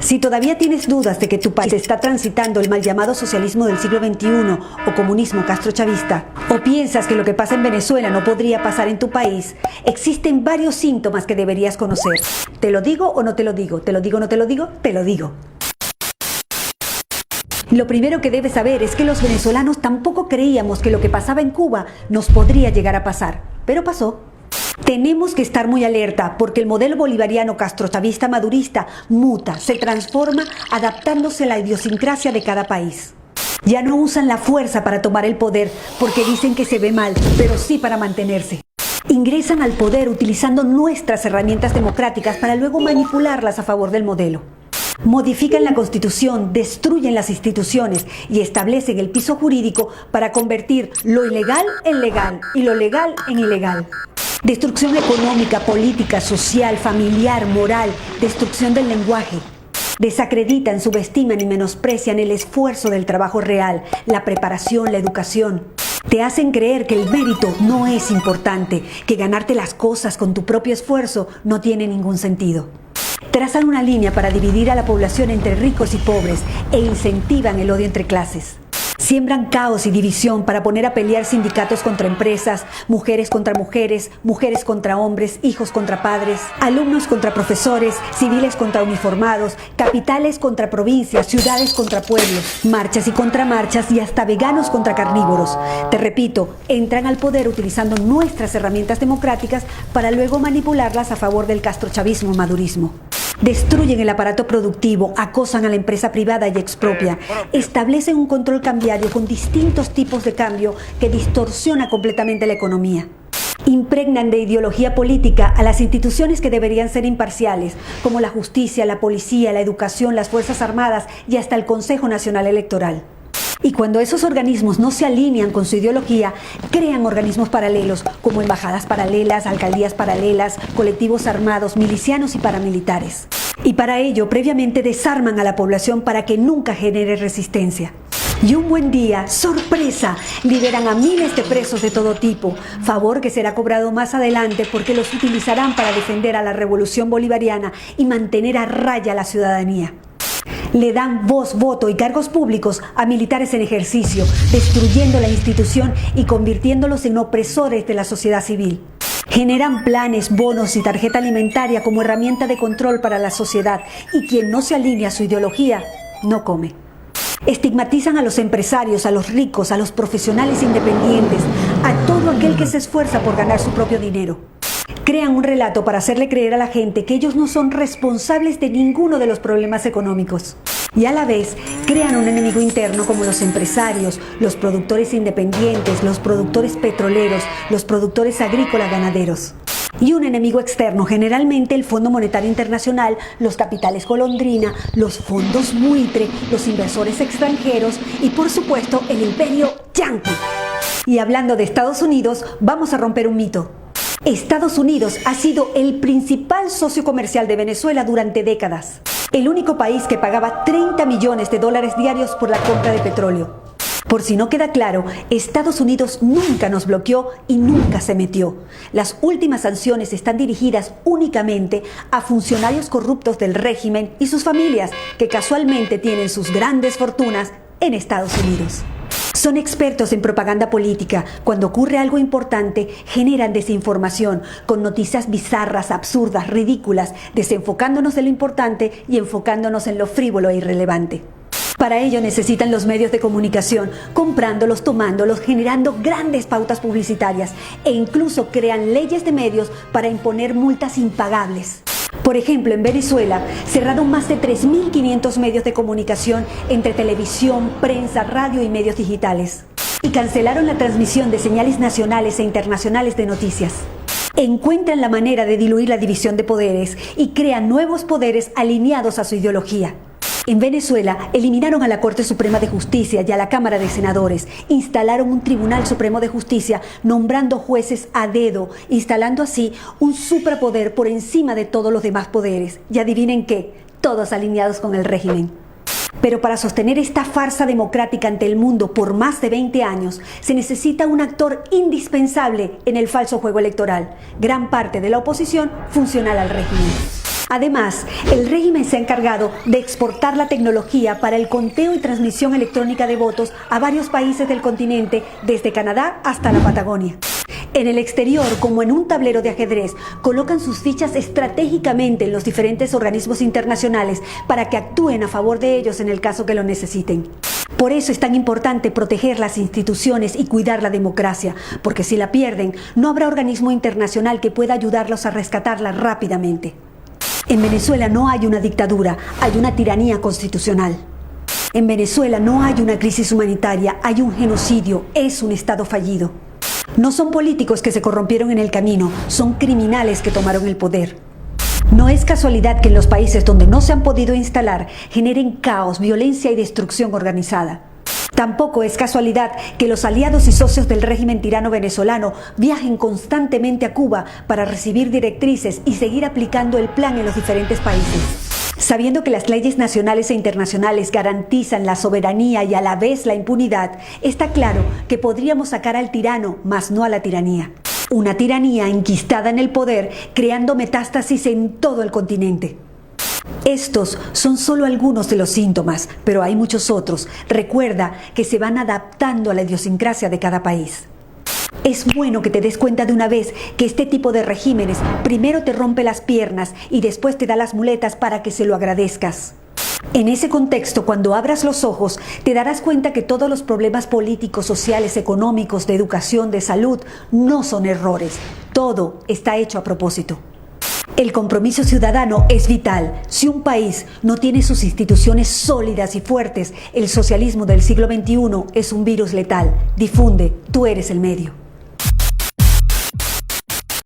Si todavía tienes dudas de que tu país está transitando el mal llamado socialismo del siglo XXI o comunismo castrochavista, o piensas que lo que pasa en Venezuela no podría pasar en tu país, existen varios síntomas que deberías conocer. ¿Te lo digo o no te lo digo? ¿Te lo digo o no te lo digo? Te lo digo. Lo primero que debes saber es que los venezolanos tampoco creíamos que lo que pasaba en Cuba nos podría llegar a pasar, pero pasó. Tenemos que estar muy alerta porque el modelo bolivariano castrochavista madurista muta, se transforma adaptándose a la idiosincrasia de cada país. Ya no usan la fuerza para tomar el poder porque dicen que se ve mal, pero sí para mantenerse. Ingresan al poder utilizando nuestras herramientas democráticas para luego manipularlas a favor del modelo. Modifican la Constitución, destruyen las instituciones y establecen el piso jurídico para convertir lo ilegal en legal y lo legal en ilegal. Destrucción económica, política, social, familiar, moral, destrucción del lenguaje. Desacreditan, subestiman y menosprecian el esfuerzo del trabajo real, la preparación, la educación. Te hacen creer que el mérito no es importante, que ganarte las cosas con tu propio esfuerzo no tiene ningún sentido. Trazan una línea para dividir a la población entre ricos y pobres e incentivan el odio entre clases. Siembran caos y división para poner a pelear sindicatos contra empresas, mujeres contra mujeres, mujeres contra hombres, hijos contra padres, alumnos contra profesores, civiles contra uniformados, capitales contra provincias, ciudades contra pueblos, marchas y contramarchas y hasta veganos contra carnívoros. Te repito, entran al poder utilizando nuestras herramientas democráticas para luego manipularlas a favor del castrochavismo madurismo. Destruyen el aparato productivo, acosan a la empresa privada y expropian. Establecen un control cambiario con distintos tipos de cambio que distorsiona completamente la economía. Impregnan de ideología política a las instituciones que deberían ser imparciales, como la justicia, la policía, la educación, las Fuerzas Armadas y hasta el Consejo Nacional Electoral. Y cuando esos organismos no se alinean con su ideología, crean organismos paralelos, como embajadas paralelas, alcaldías paralelas, colectivos armados, milicianos y paramilitares. Y para ello, previamente desarman a la población para que nunca genere resistencia. Y un buen día, ¡sorpresa!, liberan a miles de presos de todo tipo, favor que será cobrado más adelante porque los utilizarán para defender a la revolución bolivariana y mantener a raya a la ciudadanía. Le dan voz, voto y cargos públicos a militares en ejercicio, destruyendo la institución y convirtiéndolos en opresores de la sociedad civil. Generan planes, bonos y tarjeta alimentaria como herramienta de control para la sociedad y quien no se alinea a su ideología, no come. Estigmatizan a los empresarios, a los ricos, a los profesionales independientes, a todo aquel que se esfuerza por ganar su propio dinero. Crean un relato para hacerle creer a la gente que ellos no son responsables de ninguno de los problemas económicos. Y a la vez, crean un enemigo interno como los empresarios, los productores independientes, los productores petroleros, los productores agrícolas ganaderos. Y un enemigo externo, generalmente el Fondo Monetario Internacional, los capitales golondrina, los fondos buitre, los inversores extranjeros y por supuesto el imperio yanqui. Y hablando de Estados Unidos, vamos a romper un mito. Estados Unidos ha sido el principal socio comercial de Venezuela durante décadas. El único país que pagaba 30 millones de dólares diarios por la compra de petróleo. Por si no queda claro, Estados Unidos nunca nos bloqueó y nunca se metió. Las últimas sanciones están dirigidas únicamente a funcionarios corruptos del régimen y sus familias, que casualmente tienen sus grandes fortunas en Estados Unidos. Son expertos en propaganda política. Cuando ocurre algo importante, generan desinformación con noticias bizarras, absurdas, ridículas, desenfocándonos de lo importante y enfocándonos en lo frívolo e irrelevante. Para ello necesitan los medios de comunicación, comprándolos, tomándolos, generando grandes pautas publicitarias e incluso crean leyes de medios para imponer multas impagables. Por ejemplo, en Venezuela cerraron más de 3.500 medios de comunicación entre televisión, prensa, radio y medios digitales. Y cancelaron la transmisión de señales nacionales e internacionales de noticias. Encuentran la manera de diluir la división de poderes y crean nuevos poderes alineados a su ideología. En Venezuela eliminaron a la Corte Suprema de Justicia y a la Cámara de Senadores, instalaron un Tribunal Supremo de Justicia nombrando jueces a dedo, instalando así un superpoder por encima de todos los demás poderes. Y adivinen qué, todos alineados con el régimen. Pero para sostener esta farsa democrática ante el mundo por más de 20 años, se necesita un actor indispensable en el falso juego electoral, gran parte de la oposición funcional al régimen. Además, el régimen se ha encargado de exportar la tecnología para el conteo y transmisión electrónica de votos a varios países del continente, desde Canadá hasta la Patagonia. En el exterior, como en un tablero de ajedrez, colocan sus fichas estratégicamente en los diferentes organismos internacionales para que actúen a favor de ellos en el caso que lo necesiten. Por eso es tan importante proteger las instituciones y cuidar la democracia, porque si la pierden, no habrá organismo internacional que pueda ayudarlos a rescatarla rápidamente. En Venezuela no hay una dictadura, hay una tiranía constitucional. En Venezuela no hay una crisis humanitaria, hay un genocidio, es un Estado fallido. No son políticos que se corrompieron en el camino, son criminales que tomaron el poder. No es casualidad que en los países donde no se han podido instalar generen caos, violencia y destrucción organizada. Tampoco es casualidad que los aliados y socios del régimen tirano venezolano viajen constantemente a Cuba para recibir directrices y seguir aplicando el plan en los diferentes países. Sabiendo que las leyes nacionales e internacionales garantizan la soberanía y a la vez la impunidad, está claro que podríamos sacar al tirano, mas no a la tiranía. Una tiranía enquistada en el poder, creando metástasis en todo el continente. Estos son solo algunos de los síntomas, pero hay muchos otros. Recuerda que se van adaptando a la idiosincrasia de cada país. Es bueno que te des cuenta de una vez que este tipo de regímenes primero te rompe las piernas y después te da las muletas para que se lo agradezcas. En ese contexto, cuando abras los ojos, te darás cuenta que todos los problemas políticos, sociales, económicos, de educación, de salud, no son errores. Todo está hecho a propósito. El compromiso ciudadano es vital. Si un país no tiene sus instituciones sólidas y fuertes, el socialismo del siglo XXI es un virus letal. Difunde, tú eres el medio.